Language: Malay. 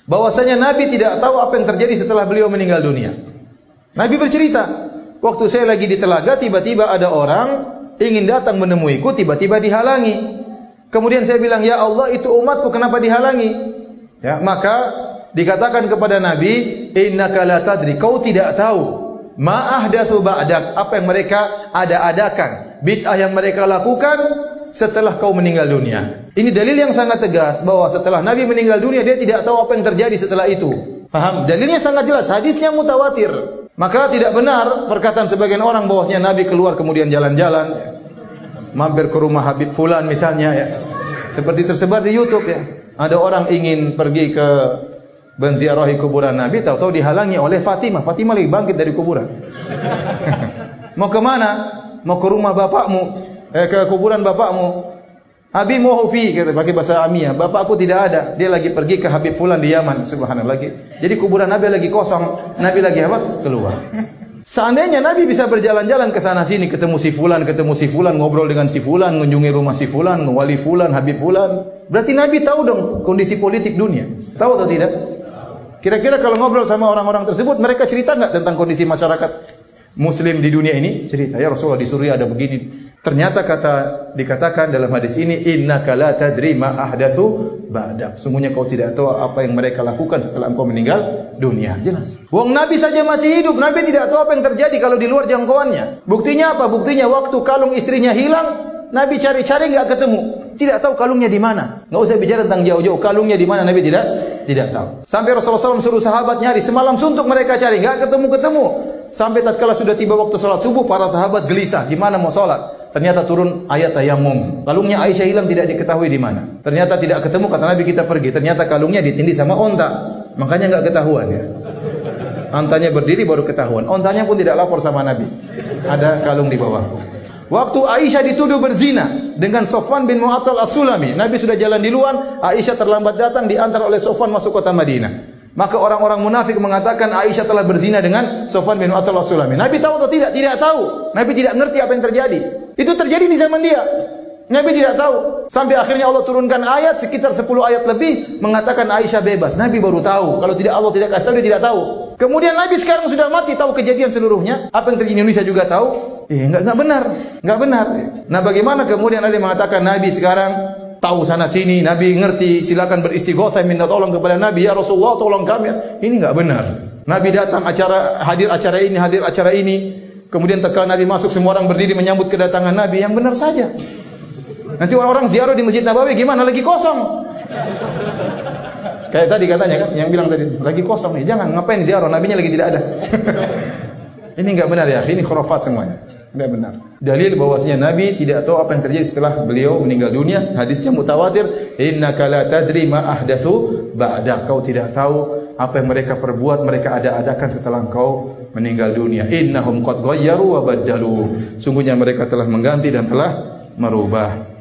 bahwasanya Nabi tidak tahu apa yang terjadi setelah beliau meninggal dunia. Nabi bercerita, waktu saya lagi di telaga, tiba-tiba ada orang ingin datang menemuiku, tiba-tiba dihalangi. Kemudian saya bilang, ya Allah, itu umatku, kenapa dihalangi? Ya, maka dikatakan kepada Nabi, innaka la tadri, kau tidak tahu ma ahdatsu ba'dak, apa yang mereka ada-adakan, bid'ah yang mereka lakukan setelah kau meninggal dunia. Ini dalil yang sangat tegas bahwa setelah Nabi meninggal dunia dia tidak tahu apa yang terjadi setelah itu. Paham? Dalilnya sangat jelas, hadisnya mutawatir. Maka tidak benar perkataan sebagian orang bahwasanya Nabi keluar kemudian jalan-jalan, mampir ke rumah Habib Fulan misalnya ya. Seperti tersebar di YouTube ya. Ada orang ingin pergi ke menziarahi kuburan Nabi, tahu-tahu dihalangi oleh Fatimah. Fatimah lagi bangkit dari kuburan. Mau ke mana? Mau ke rumah bapakmu, ke kuburan bapakmu. Abi Muhufi, kata pakai bahasa Amiyah. Bapakku tidak ada. Dia lagi pergi ke Habib Fulan di Yaman. Subhanallah. Jadi kuburan Nabi lagi kosong. Nabi lagi apa? Keluar. Seandainya Nabi bisa berjalan-jalan ke sana sini, ketemu si Fulan, ngobrol dengan si Fulan, mengunjungi rumah si Fulan, wali Fulan, Habib Fulan, berarti Nabi tahu dong kondisi politik dunia. Tahu atau tidak? Kira-kira kalau ngobrol sama orang-orang tersebut, mereka cerita nggak tentang kondisi masyarakat Muslim di dunia ini? Cerita, ya Rasulullah di Suriah ada begini. Ternyata dikatakan dalam hadis ini, innaka la tadri ma ahdatsu ba'dak. Sungguhnya kau tidak tahu apa yang mereka lakukan setelah engkau meninggal dunia. Jelas. Wong Nabi saja masih hidup, Nabi tidak tahu apa yang terjadi kalau di luar jangkauannya. Buktinya apa? Buktinya waktu kalung istrinya hilang, Nabi cari-cari enggak ketemu. Tidak tahu kalungnya di mana. Enggak usah bicara tentang jauh-jauh, kalungnya di mana Nabi tidak tahu. Sampai Rasulullah SAW suruh sahabat nyari, semalam suntuk mereka cari, enggak ketemu-ketemu. Sampai tatkala sudah tiba waktu salat subuh, para sahabat gelisah, gimana mau salat? Ternyata turun ayat tayamum. Kalungnya Aisyah hilang, tidak diketahui di mana. Ternyata tidak ketemu, kata Nabi kita pergi. Ternyata kalungnya ditindih sama onta. Makanya enggak ketahuan ya. Ontanya berdiri baru ketahuan. Ontanya pun tidak lapor sama Nabi. Ada kalung di bawah. Waktu Aisyah dituduh berzina dengan Sofwan bin Mu'attal As-Sulami. Nabi sudah jalan di luar, Aisyah terlambat datang, diantar oleh Sofwan masuk kota Madinah. Maka orang-orang munafik mengatakan Aisyah telah berzina dengan Sofwan bin Mu'attal As-Sulami. Nabi tahu atau tidak? Tidak tahu. Nabi tidak ngerti apa yang terjadi. Itu terjadi di zaman dia. Nabi tidak tahu. Sampai akhirnya Allah turunkan ayat sekitar 10 ayat lebih mengatakan Aisyah bebas. Nabi baru tahu. Kalau tidak Allah tidak kasih tahu, dia tidak tahu. Kemudian Nabi sekarang sudah mati, tahu kejadian seluruhnya. Apa yang terjadi di Indonesia juga tahu. Enggak benar. Enggak benar. Nah, bagaimana kemudian ada yang mengatakan Nabi sekarang tahu sana sini, Nabi ngerti, silakan beristighotsah minta tolong kepada Nabi, ya Rasulullah tolong kami. Ini enggak benar. Nabi datang hadir acara ini. Kemudian tatkala Nabi masuk, semua orang berdiri menyambut kedatangan Nabi. Yang benar saja. Nanti orang-orang ziarah di Masjid Nabawi gimana? Lagi kosong. Kayak tadi katanya kan, yang bilang tadi lagi kosong nih. Jangan, ngapain ziarah? Nabinya lagi tidak ada. Ini enggak benar ya, ini khurafat semuanya. Enggak benar. Dalil bahwasanya Nabi tidak tahu apa yang terjadi setelah beliau meninggal dunia. Hadisnya mutawatir, innaka la tadri ma ahdatsu ba'da. Kau tidak tahu apa yang mereka perbuat, mereka ada-adakan setelah engkau meninggal dunia. Innahum qad ghayyaru wa baddalu. Sungguhnya mereka telah mengganti dan telah merubah.